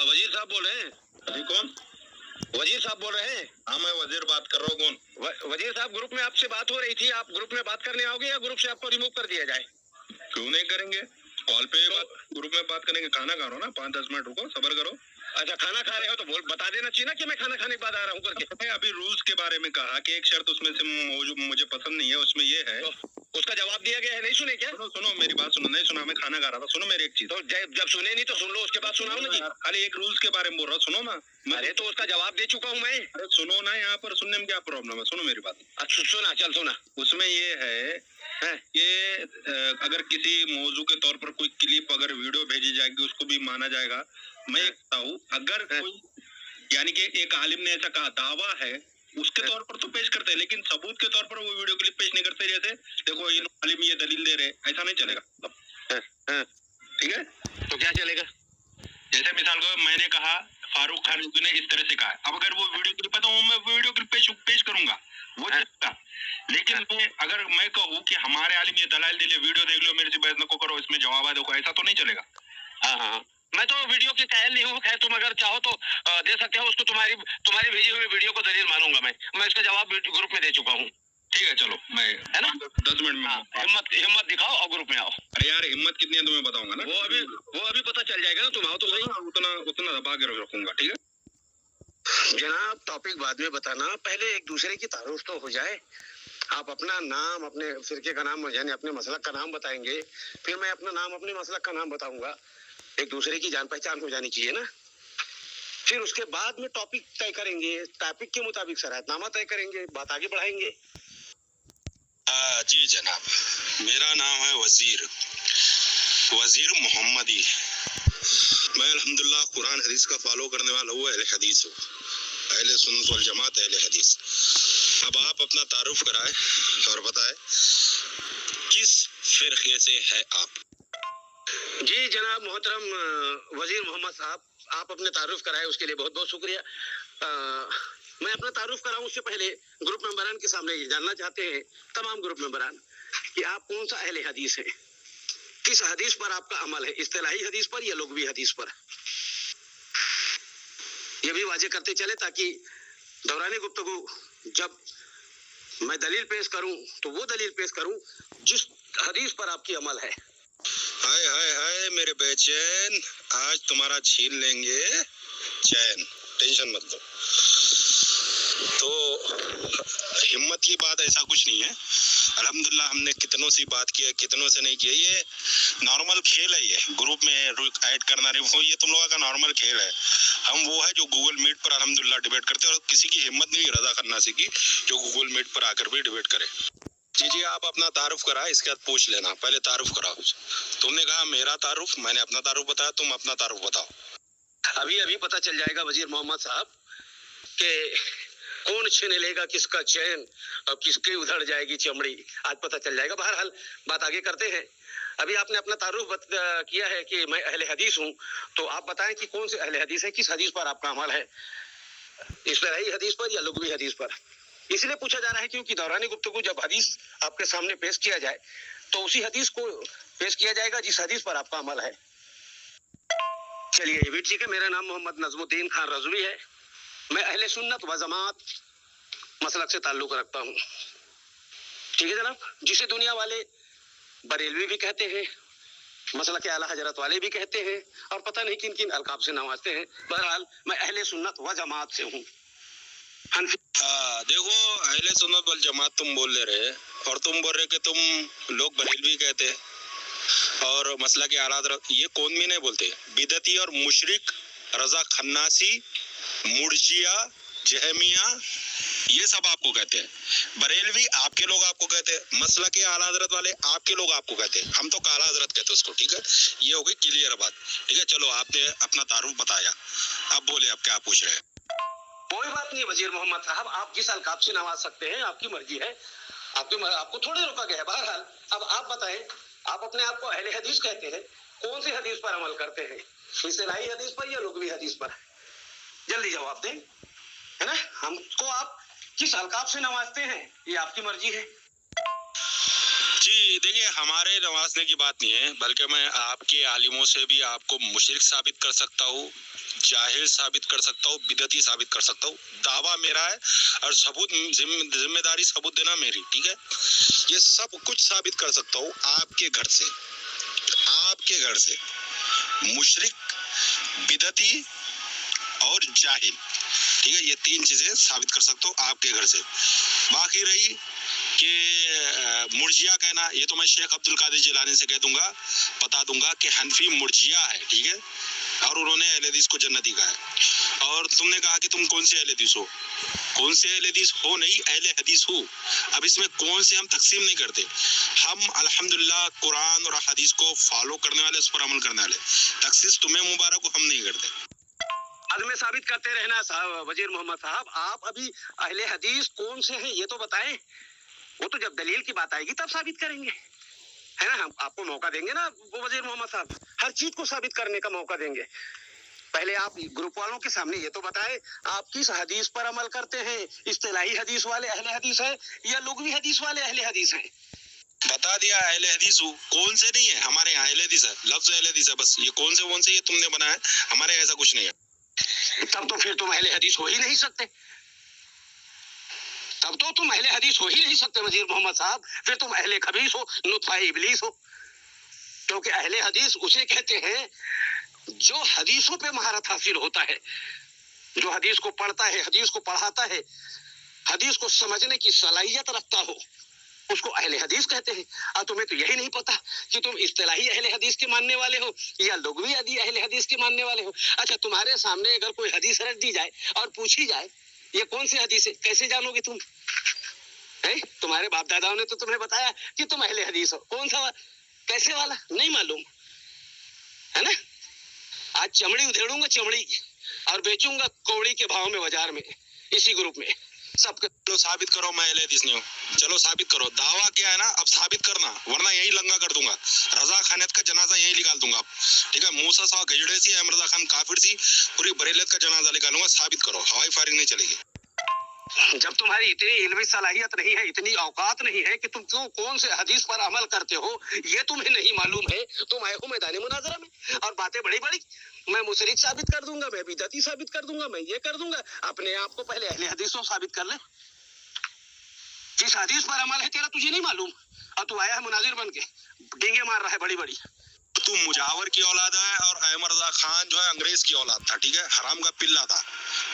वजीर साहब बोल रहे हैं जी? कौन वजीर साहब बोल रहे हैं? हाँ, मैं वजीर बात कर रहा हूँ। कौन वजीर साहब? ग्रुप में आपसे बात हो रही थी, आप ग्रुप में बात करने आओगे या ग्रुप से आपको रिमूव कर दिया जाए? क्यों नहीं करेंगे, कॉल पे ग्रुप में बात करेंगे। खाना खा रहा हूँ ना, 5-10 मिनट रुको, सब्र करो। अच्छा, खाना खा रहे हो तो बता देना चाहिए ना कि मैं खाना खाने के बाद आ रहा हूँ करके। अभी रूल्स के बारे में कहा कि एक शर्त उसमें से मुझे पसंद नहीं है, उसमें ये है तो उसका जवाब दिया गया है, नहीं सुने क्या? सुनो मेरी बात, सुनो। नहीं सुना, मैं खाना खा रहा था। सुनो मेरी एक चीज, तो जब सुने नहीं तो सुन लो, उसके बाद सुनाओ ना जी। खाली एक रूल्स के बारे में बोल रहा हूँ, सुनो ना। अरे तो उसका जवाब दे चुका हूँ मैं। अरे सुनो ना, यहाँ पर सुनने में क्या प्रॉब्लम है? सुनो मेरी बात। अच्छा सुना, चल सुना। उसमें ये है ये अगर किसी मौजू के तौर पर कोई क्लिप अगर वीडियो भेजी जाएगी उसको भी माना जाएगा। मैं कहता हूँ अगर कोई यानी कि एक आलिम ने ऐसा कहा, दावा है, उसके तौर पर तो पेश करते हैं, लेकिन सबूत के तौर पर वो वीडियो क्लिप पेश नहीं करते। जैसे देखो ये आलिम ये दलील दे रहे, ऐसा नहीं चलेगा। ठीक है, तो क्या चलेगा? जैसे मिसाल को मैंने कहा फारूक खान ने इस तरह से कहा, अब अगर वो वीडियो क्लिप है तो मैं वीडियो क्लिप पेश करूंगा, वो चलेगा। लेकिन अगर मैं कहूँ कि हमारे आलिम ये दलाल दे, वीडियो देख लो, मेरे से बहस न करो, इसमें जवाब दो, ऐसा तो नहीं चलेगा। हाँ, मैं तो वीडियो की कायल नहीं हूँ। खैर तुम अगर चाहो तो दे सकते हो उसको, तुम्हारी भेजी हुई वीडियो को दलील मानूंगा मैं इसका जवाब ग्रुप में दे चुका हूँ। ठीक है, चलो मैं है ना 10 मिनट में हिम्मत दिखाओ और ग्रुप में आओ। अरे यार हिम्मत कितनी है तुम्हें बताऊंगा ना, वो अभी पता चल जाएगा ना, तुम आओ तो सही। उतना दबा के रखूंगा, ठीक है जनाब। टॉपिक बाद में बताना, पहले एक दूसरे की तारुफ तो हो जाए। आप अपना नाम, अपने फिरके का नाम यानी अपने मसलक का नाम बताएंगे, फिर मैं अपना नाम अपने मसलक का नाम बताऊंगा। एक दूसरे की जान पहचान हो जानी चाहिए ना। फिर उसके बाद में टॉपिक तय करेंगे, टॉपिक के मुताबिक शरायतनामा तय करेंगे, बात आगे बढ़ाएंगे। जी जनाब, मेरा नाम है वजीर मोहम्मदी। मैं अल्हम्दुलिल्लाह कुरान हदीस का फॉलो करने वाला हूँ, अहले हदीस हूँ, अहले सुन्नत वल जमात, अहले हदीस। अब आप अपना तारुफ कराएं और बताएं किस फिरके से है आप। जी जनाब मोहतरम वजीर मोहम्मद साहब, आप अपने तारुफ कराए उसके लिए बहुत बहुत शुक्रिया। मैं अपना तारुफ कराऊं उससे पहले ग्रुप मेंबरान के सामने ये जानना चाहते हैं, तमाम ग्रुप मेंबरान, कि आप कौन सा अहले हदीस है, किस हदीस पर आपका अमल है, इस्तिलाही हदीस पर या लुग़वी हदीस पर। ये भी वाजे करते चले ताकि दौरान गुफ्तगू जब मैं दलील पेश करूं तो वो दलील पेश करूं जिस हदीस पर आपकी अमल है। हाय हाय हाय मेरे बेचैन, आज तुम्हारा छीन लेंगे चैन, टेंशन मत लो। तो हिम्मत की बात ऐसा कुछ नहीं है, अल्हम्दुलिल्लाह हमने कितनों से बात की है, कितनों से नहीं की है। ये नॉर्मल खेल है, ये ग्रुप में ऐड करना नहीं, ये तुम लोगों का नॉर्मल खेल है। हम वो है जो गूगल मीट पर अल्हम्दुलिल्लाह डिबेट करते हैं, और किसी की हिम्मत नहीं रजा खन्नासी की जो गूगल मीट पर आकर भी डिबेट करे। जी आप अपना तारुफ करा, इसके बाद पूछ लेना, पहले तारुफ कराओ। तुमने कहा मेरा तारुफ, मैंने अपना तारुफ बताया, तुम अपना तारुफ बताओ। अभी पता चल जाएगा वजीर मोहम्मद साहब के कौन छीन लेगा किसका चैन और किसकी उधड़ जाएगी चमड़ी, आज पता चल जाएगा। बहरहाल बात आगे करते हैं। अभी आपने अपना तारुफ किया है कि मैं अहले हदीस हूँ, तो आप बताएं कि कौन से अहले हदीस है, किस हदीस पर आपका अमल है, इस्तिलाही हदीस पर या लुग़वी हदीस पर। इसलिए पूछा जा रहा है क्योंकि दौरानी गुफ्तगू जब हदीस आपके सामने पेश किया जाए तो उसी हदीस को पेश किया जाएगा जिस हदीस पर आपका अमल है। चलिए ये भी ठीक है। मेरा नाम मोहम्मद नजमुद्दीन खान रजवी है, मैं अहले सुन्नत व जमात मसलक से ताल्लुक रखता हूँ। ठीक है जनाब, जिसे दुनिया वाले बरेलवी भी कहते हैं, मसलक आला हजरत वाले भी कहते हैं, और पता नहीं किन किन अलकाब से नवाजते हैं। बहरहाल मैं अहले सुन्नत व जमात से हूँ। देखो अहले सुन्नत वल जमात तुम बोल ले रहे, और तुम बोल रहे कि तुम लोग बरेलवी कहते हैं और मसला के आला हज़रत, ये कौन भी नहीं बोलते। बिदती और मुशरिक, रजा खन्नासी, मुर्जिया, जहमिया, ये सब आपको कहते हैं। बरेलवी आपके लोग आपको कहते हैं, मसला के आला हज़रत वाले आपके लोग आपको कहते हैं, हम तो काला हज़रत कहते हैं उसको। ठीक है, ये हो गई क्लियर बात। ठीक है, चलो आपने अपना तारुफ बताया, अब बोले आप क्या पूछ रहे हैं। कोई बात नहीं वजीर मोहम्मद साहब, आप जिस अलकाब से नवाज सकते हैं, आपकी मर्जी है, आपको थोड़े रोका गया है। बहरहाल अब आप बताएं, आप अपने आप को अहले हदीस कहते हैं, कौन सी हदीस पर अमल करते हैं, इस्तिलाही हदीस पर या लुग़वी हदीस पर। जल्दी जवाब दें, है ना। हमको आप किस अलकाब से नवाजते हैं ये आपकी मर्जी है। جی دیکھیے، ہمارے نوازنے کی بات نہیں ہے، بلکہ میں آپ کے عالموں سے بھی آپ کو مشرک ثابت کر سکتا ہوں، جاہل ثابت کر سکتا ہوں، بدعتی ثابت کر سکتا ہوں. دعویٰ میرا ہے اور ثبوت ذمہ داری ثبوت دینا میری، ٹھیک ہے. یہ سب کچھ ثابت کر سکتا ہوں آپ کے گھر سے، آپ کے گھر سے مشرک، بدعتی اور جاہل، ٹھیک ہے. یہ تین چیزیں ثابت کر سکتا ہوں آپ کے گھر سے. باقی رہی کہ مرجیا کہنا، یہ تو میں شیخ عبد القادر جیلانی سے کہہ دوں گا، بتا دوں گا کہ حنفی مرجیا ہے، ٹھیک ہے، اور انہوں نے اہل حدیث کو جنتی کہا ہے. اور تم نے کہا کہ تم کون سے اہل حدیث ہو، کون سے اہل حدیث ہو نہیں، اہل حدیث ہو. اب اس میں کون سے ہم تقسیم نہیں کرتے، ہم الحمدللہ قرآن اور حدیث کو فالو کرنے والے، اس پر عمل کرنے والے. تخصیص تمہیں مبارک کو ہم نہیں کرتے. عدم ثابت کرتے رہنا. وزیر محمد صاحب، آپ ابھی اہل حدیث کون سے ہیں یہ تو بتائیں. وہ تو جب دلیل کی بات آئے گی تب ثابت کریں گے، ہے نا. ہم آپ کو موقع دیں گے نا وزیر محمد صاحب، ہر چیز کو ثابت کرنے کا موقع دیں گے. پہلے آپ گروپ والوں کے سامنے یہ تو بتائیں آپ کس حدیث پر عمل کرتے ہیں. اصطلاحی حدیث والے اہل حدیث ہیں یا لغوی حدیث والے اہل حدیث ہیں؟ بتا دیا اہل حدیث ہوں. کون سے نہیں ہے، ہمارے یہاں اہل حدیث ہے، لفظ اہل حدیث ہے بس. یہ کون سے یہ تم نے بنایا ہے، ہمارے ایسا کچھ نہیں ہے. تب تو پھر تم اہل حدیث ہو ہی نہیں سکتے، تب تو تم اہل حدیث ہو ہی نہیں سکتے وزیر محمد صاحب. پھر تم اہل خبیث ہو، نطفہ ابلیس ہو. کیونکہ اہل حدیث اسے کہتے ہیں جو حدیثوں پہ مہارت حاصل ہوتا ہے، جو حدیث کو پڑھتا ہے، حدیث کو پڑھاتا ہے، حدیث کو سمجھنے کی صلاحیت رکھتا ہو، اس کو اہل حدیث کہتے ہیں. اور تمہیں تو یہی نہیں پتا کہ تم اصطلاحی اہل حدیث کے ماننے والے ہو یا لغوی اہل حدیث کے ماننے والے ہو. اچھا، تمہارے سامنے اگر کوئی حدیث رکھ دی جائے اور پوچھی جائے یہ کون سی حدیث ہے، کیسے جانو گے تم؟ تمہارے باپ داداؤں نے تو تمہیں بتایا کہ تم اہل حدیث ہو، کون سا کیسے والا نہیں معلوم، ہے نا. آج چمڑی ادھیڑوں گا، چمڑی، اور بیچوں گا کوڑی کے بھاؤ میں بازار میں، اسی گروپ میں سب کے. چلو ثابت کرو میں اہل حدیث نہیں ہوں، چلو ثابت کرو. دعویٰ کیا ہے نا، اب ثابت کرنا، ورنہ یہی لنگا کر دوں گا. رضا خانیت کا جنازہ یہی نکال دوں گا، ٹھیک ہے. موسیٰ صاحب گجڑے سی، احمد رضا خان کافر سی، پوری بریلت کا جنازہ نکالوں گا. ثابت کرو، ہوائی فائرنگ نہیں چلے گی. جب تمہاری اتنی علمی صلاحیت نہیں ہے، اتنی اوقات نہیں ہے کہ تم کون سے حدیث پر عمل کرتے ہو یہ تمہیں نہیں معلوم ہے، تم آئے ہو میدان مناظرہ میں اور باتیں بڑی بڑی، میں مشرک ثابت کر دوں گا، میں بدعتی ثابت کر دوں گا، میں یہ کر دوں گا. اپنے آپ کو پہلے اہل حدیثوں ثابت کر لے. جس حدیث پر عمل ہے تیرا تجھے نہیں معلوم، اور تو آیا ہے مناظر بن کے ڈینگے مار رہا ہے بڑی بڑی. تو مجاور کی اولاد ہے اور احمد رضا خان جو ہے انگریز کی اولاد تھا، ٹھیک ہے، حرام کا پلہ تھا.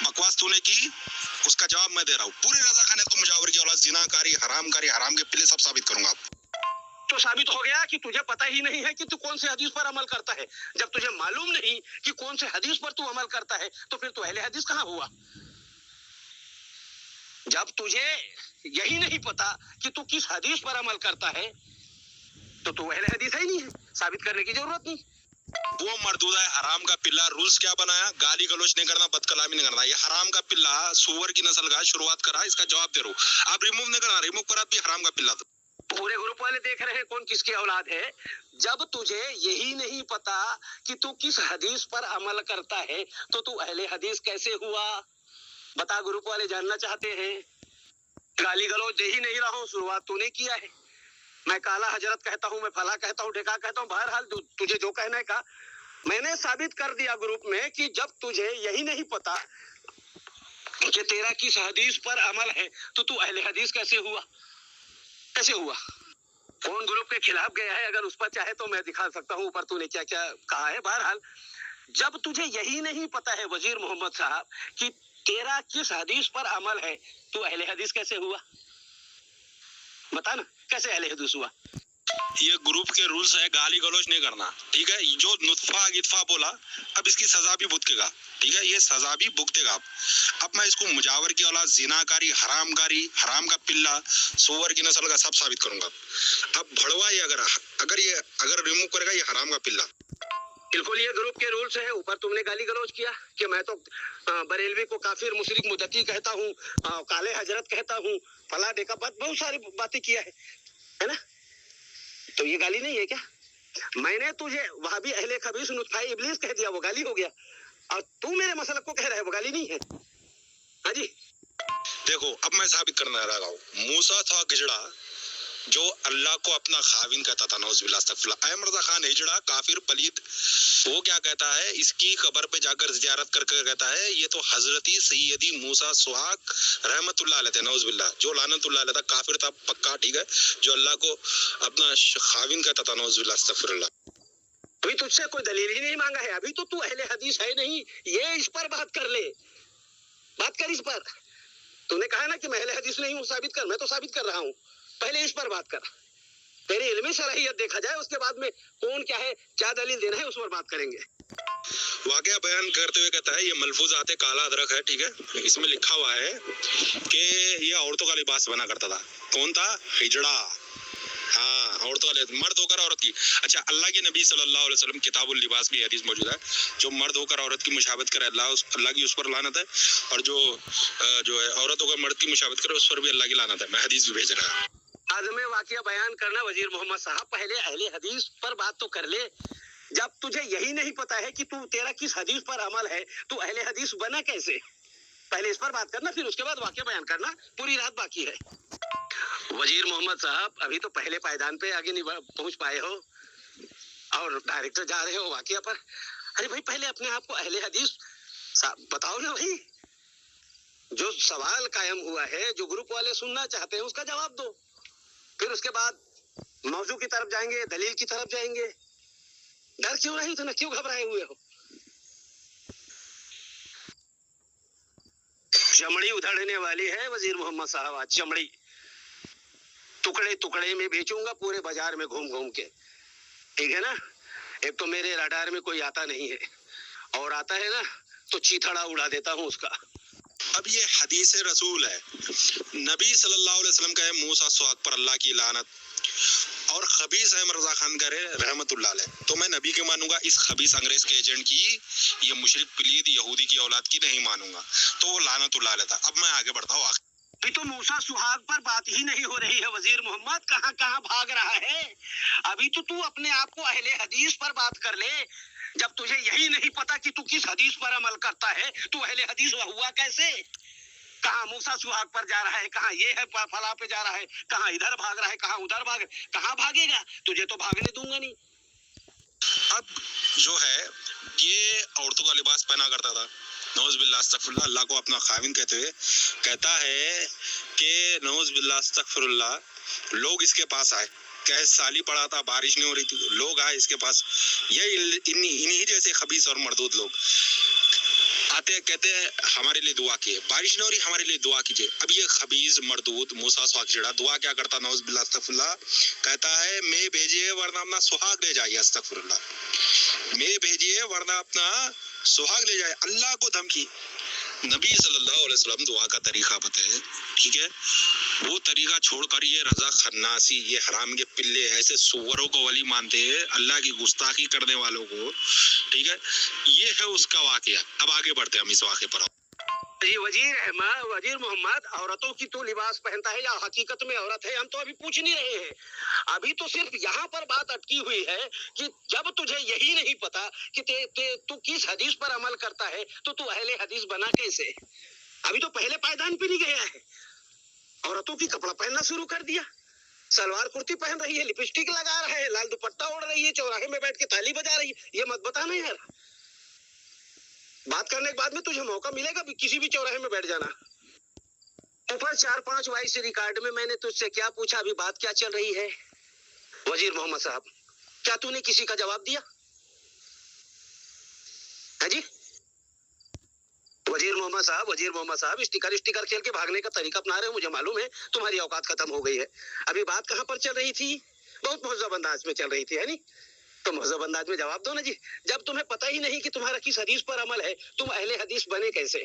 بکواس تو نے کی، اس کا جواب میں دے رہا ہوں. پورے رضا خانیت کو مجاور کی اولاد، زنا کاری، حرام کے پلے سب ثابت کروں گا. تو ثابت ہو گیا کہ تجھے پتہ ہی نہیں ہے کہ تو کون سے حدیث پر عمل کرتا ہے. جب تجھے معلوم نہیں کہ کون سے حدیث پر تو عمل کرتا ہے تو پھر تو اہل حدیث کہاں ہوا؟ جب تجھے یہی نہیں پتا کہ تو کس حدیث پر عمل کرتا ہے تو اہل حدیث ہی نہیں ہے، ثابت کرنے کی ضرورت نہیں. وہ مردودہ ہے، حرام کا پلہ. رولز کیا بنایا؟ گالی گلوچ نہیں کرنا، بد کلامی نہیں کرنا. یہ حرام کا پلہ سور کی نسل کا شروعات کرا، اس کا جواب دے رہا ہوں. آپ ریموو نہیں کرنا، ریموو کرا بھی حرام کا پلہ تھا. پورے گروپ والے دیکھ رہے ہیں کون کس کی اولاد ہے. جب تجھے یہی نہیں پتا کہ تو کس حدیث پر عمل کرتا ہے تو اہل حدیث کیسے ہوا؟ بتا، گروپ والے جاننا چاہتے ہیں. گالی گلوچ دے ہی نہیں رہا ہوں، شروعات تو نے کیا ہے. میں کالا حضرت کہتا ہوں، میں فلاں کہتا ہوں، ڈھکا کہتا ہوں. بہرحال تجھے جو کہنا ہے کہا. میں نے ثابت کر دیا گروپ میں کہ جب تجھے یہی نہیں پتا کہ تیرا کس حدیث پر عمل ہے تو اہل حدیث کیسے ہوا؟ کیسے ہوا؟ کون گروپ کے خلاف گیا ہے؟ اگر اس پر چاہے تو میں دکھا سکتا ہوں اوپر تو نے کیا کیا کہا ہے. بہرحال جب تجھے یہی نہیں پتا ہے وزیر محمد صاحب کہ تیرا کس حدیث پر عمل ہے تو اہل حدیث کیسے ہوا؟ بتا نا، کیسے اہل حدیث ہوا؟ یہ گروپ کے رولز ہے، گالی گلوچ نہیں کرنا، ٹھیک ہے. جو نطفہ گتفا بولا، اب اس کی سزا بھی بھگتے گا، ٹھیک ہے. یہ سزا بھی بھگتے گا. اب میں اس کو مجاور کی اولاد، زنا کاری، حرام حرام کا پلہ، سور کی نسل کا سب ثابت کروں گا. اب بھڑوا یہ اگر ریموو کرے گا یہ حرام کا پلہ. بالکل یہ گروپ کے رولز ہیں. اوپر تم نے گالی گلوچ کیا کہ میں تو بریلوی کو کافر، مشرک، مدتی کہتا ہوں، کالے حضرت کہتا ہوں، فلاں ڈیکا، بہت ساری باتیں کیا ہے نا. تو یہ گالی نہیں ہے کیا؟ میں نے تجھے وہاں بھی اہل خبیث، نطفہ ابلیس کہہ دیا، وہ گالی ہو گیا. اور تو میرے مسلک کو کہہ رہا ہے وہ گالی نہیں ہے. ہاں جی، دیکھو اب میں ثابت کرنا رہا ہوں. موسیٰ تھا گجڑا، जो अल्लाह को अपना खाविन कहता था, नौज़ुबिल्लाह अस्तगफिरुल्लाह। अहमद रज़ा खान हिजड़ा काफिर पलीद, वो क्या कहता है, इसकी कब्र पे जाकर ज़ियारत करके कहता है ये तो हजरती सैयदी मूसा सुहाग रहमतुल्लाह अलैह थे, नौज़ुबिल्लाह, जो लानतुल्लाह अलैह था, काफिर था पक्का, ठीक है, जो अल्लाह को अपना खाविन कहता था, नौज़ुबिल्लाह अस्तगफिरुल्लाह। अभी तुझसे कोई दलील ही नहीं मांगा है, अभी तो तू अहले हदीस है नहीं, ये इस पर बात कर ले, बात कर इस पर। तूने कहा ना कि मैं अहले हदीस नहीं हूँ, साबित कर, मैं तो साबित कर रहा हूँ, पहले इस पर बात कर, तेरी इल्मी सलाहियत देखा जाए, उसके बाद में कौन क्या है, क्या दलील देना है, उस पर बात करेंगे। वाकया बयान करते हुए कहता है ये मलफूजात काला अदरक है, ठीक है, इसमें लिखा हुआ है कि ये औरतों का लिबास बना करता था। कौन था? हिजड़ा। हाँ, औरतों का, मर्द होकर औरत की। अच्छा, अल्लाह के नबी सल्लल्लाहु अलैहि वसल्लम किताबुल लिबास की हदीस मौजूद है, जो मर्द होकर औरत की मुशाबत करे अल्लाह की उस पर लानत है, और जो है औरत होकर मर्द की मुशाबत करे उस पर भी अल्लाह की लानत है। मैं हदीस भी भेज रहा हूँ। आज़म वाकया बयान करना वजीर मोहम्मद साहब, पहले अहले हदीस पर बात तो कर ले। जब तुझे यही नहीं पता है कि तेरा किस हदीस पर अमल है, तू अहले हदीस बना कैसे? पहले इस पर बात करना, फिर उसके बाद वाकया बयान करना, पूरी रात बाकी है। वजीर मोहम्मद साहब, अभी तो पहले पायदान पे आगे नहीं पहुंच पाए हो और डायरेक्टर जा रहे हो वाकया पर। अरे भाई, पहले अपने आप को अहले हदीस बताओ ना भाई। जो सवाल कायम हुआ है, जो ग्रुप वाले सुनना चाहते हैं, उसका जवाब दो, फिर उसके बाद मौजू की तरफ जाएंगे, दलील की तरफ जाएंगे। डर क्यों रहे इतना, क्यों घबराए हुए हो? चमड़ी उधड़ने वाली है वजीर मोहम्मद साहब, आज चमड़ी टुकड़े टुकड़े में बेचूंगा पूरे बाजार में घूम घूम के, ठीक है ना? एक तो मेरे रडार में कोई आता नहीं है, और आता है ना तो चीथड़ा उड़ा देता हूँ उसका। अब ये हदीस रसूल है, नबी सल्लल्लाहु अलैहि वसल्लम का है, मूसा सुहाग पर अल्लाह की लानत, और खबीस अहमद रज़ा खान करे रहमतुल्लाह अलैह, तो मैं नबी के मानूंगा, इस खबीस अंग्रेज के एजेंट की, ये मुशरिक पलीद यहूदी की औलाद की नहीं मानूंगा, तो वो लानतुल्लाह अलैह था। अब मैं आगे बढ़ता हूँ। अभी तो मूसा सुहाग पर बात ही नहीं हो रही है वजीर मोहम्मद, कहाँ कहाँ भाग रहा है? अभी तो तू अपने आप को अहले हदीस पर बात कर ले। जब तुझे यही नहीं पता कि तू किस हदीस पर अमल करता है, तू अहले हदीस हुआ कैसे? कहाँ मूसा सुहाग पर जा रहा है, कहाँ ये है फला पे जा रहा है, कहाँ इधर भाग रहा है, कहाँ उधर कहाँ भागेगा? तुझे तो भागने दूंगा नहीं। अब जो है ये औरतों का लिबास पहना करता था, नौज़ुबिल्लाह अस्तगफिरुल्लाह, अल्लाह को अपना खाविन कहते हुए कहता है कि नौज़ुबिल्लाह अस्तगफिरुल्लाह, लोग इसके पास आए, कहे साली पड़ा था, बारिश नहीं हो रही थी, लोग आए इसके पास, ये इन्हीं जैसे खबीस और मरदूद लोग आते, कहते हैं हमारे लिए दुआ कीजिए, बारिश नहीं हो रही, हमारे लिए दुआ कीजिए। अब ये खबीस मरदूद मूसा सुहाग छिड़ा दुआ क्या करता, नौज़ुबिल्लाह अस्तगफिरुल्लाह, कहता है मैं भेजिए वरना अपना सुहाग ले जाइए, अस्तगफिरुल्लाह, मैं भेजिए वरना अपना सुहाग ले जाए, अल्लाह को धमकी। नबी सल्लल्लाहु अलैहि वसल्लम दुआ का तरीका बताए, ठीक है, वो तरीका छोड़कर ये रजा खन्नासी, ये हराम के पिल्ले, ऐसे सुअरों को वली मानते हैं, अल्लाह की गुस्ताखी करने वालों को, ठीक है, ये है उसका वाकया। अब आगे बढ़ते हैं हम इस वाकये पर। जी वजीर मोहम्मद, औरतों की तो लिबास पहनता है या हकीकत में औरत है, हम तो अभी पूछ नहीं रहे हैं। अभी तो सिर्फ यहाँ पर बात अटकी हुई है कि जब तुझे यही नहीं पता कि तू किस हदीस पर अमल करता है, तो तू अहले हदीस बना कैसे? अभी तो पहले पायदान पे नहीं गया है, औरतों की कपड़ा पहनना शुरू कर दिया, सलवार कुर्ती पहन रही है, लिपस्टिक लगा रहा है, लाल दुपट्टा ओढ़ रही है, चौराहे में बैठ के ताली बजा रही है। ये मत बताना यार, बात करने के बाद में तुझे मौका मिलेगा भी किसी भी चौराहे में बैठ जाना। ऊपर 4-5 वॉइस रिकॉर्ड में मैंने तुझसे क्या पूछा, अभी बात क्या चल रही है? वजीर मोहम्मद साहब, क्या तूने किसी का जवाब दिया है जी? वजीर मोहम्मद साहब स्टिकर खेल के भागने का तरीका अपना रहे हो, मुझे मालूम है, तुम्हारी औकात खत्म हो गई है। अभी बात कहाँ पर चल रही थी? बहुत महज़ब अंदाज में चल रही थी, है नी? तो महज़ब अंदाज में जवाब दो ना जी। जब तुम्हें पता ही नहीं कि तुम्हारा किस हदीस पर अमल है, तुम अहले हदीस बने कैसे?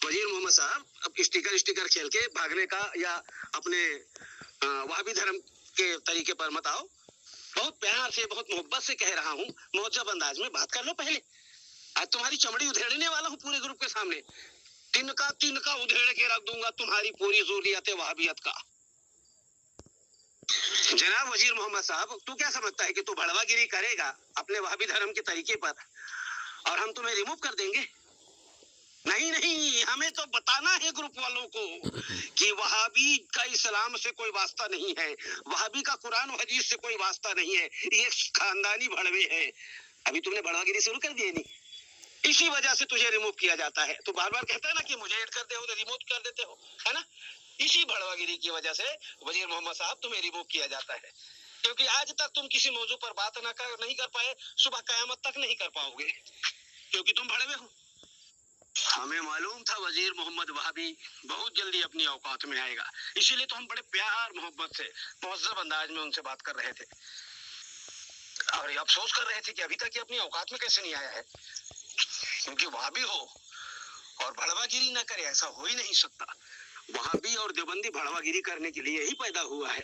वजीर मोहम्मद साहब, अब स्टिकर खेल के भागने का या अपने वहाबी धर्म के तरीके पर मत आओ। बहुत प्यार से, बहुत मोहब्बत से कह रहा हूँ, मुहज्जब अंदाज में बात कर लो पहले। आज तुम्हारी चमड़ी उधेड़ने वाला हूँ पूरे ग्रुप के सामने, तिनका उधेड़ के रख दूंगा तुम्हारी पूरी ज़ुर्रियत वहाबियत का। जनाब वजीर मोहम्मद साहब, तू क्या समझता है कि तू भड़वागिरी करेगा अपने वहाबी धर्म के तरीके पर और हम तुम्हें रिमूव कर देंगे? नहीं नहीं, हमें तो बताना है ग्रुप वालों को कि वहाबी का इस्लाम से कोई वास्ता नहीं है, वहाबी का कुरान और हदीस से कोई वास्ता नहीं है, ये खानदानी भड़वे है। अभी तुमने भड़वागिरी शुरू कर दी नहीं, इसी वजह से तुझे रिमूव किया जाता है। तू बार बार कहता है ना कि मुझे ऐड कर दे हो तो रिमूव कर देते हो, है ना? इसी भड़वागिरी की वजह से वजीर मोहम्मद साहब तुम्हें रिमूव किया जाता है, क्योंकि आज तक तुम किसी मौजू पर बात नहीं कर पाए, सुबह कयामत तक नहीं कर पाओगे, क्योंकि तुम भड़वे हो। हमें मालूम था वजीर मोहम्मद वहाबी बहुत जल्दी अपनी औकात में आएगा, इसीलिए तो हम बड़े प्यार मोहब्बत से मुहज़्ज़ब अंदाज में उनसे बात कर रहे थे, और ये अफसोस कर रहे थे कि अभी तक ये अपनी औकात में कैसे नहीं आया है। क्योंकि वहाबी हो और भड़वागिरी ना करे, ऐसा हो ही नहीं सकता। वहाबी और देवबंदी भड़वागिरी करने के लिए ही पैदा हुआ है।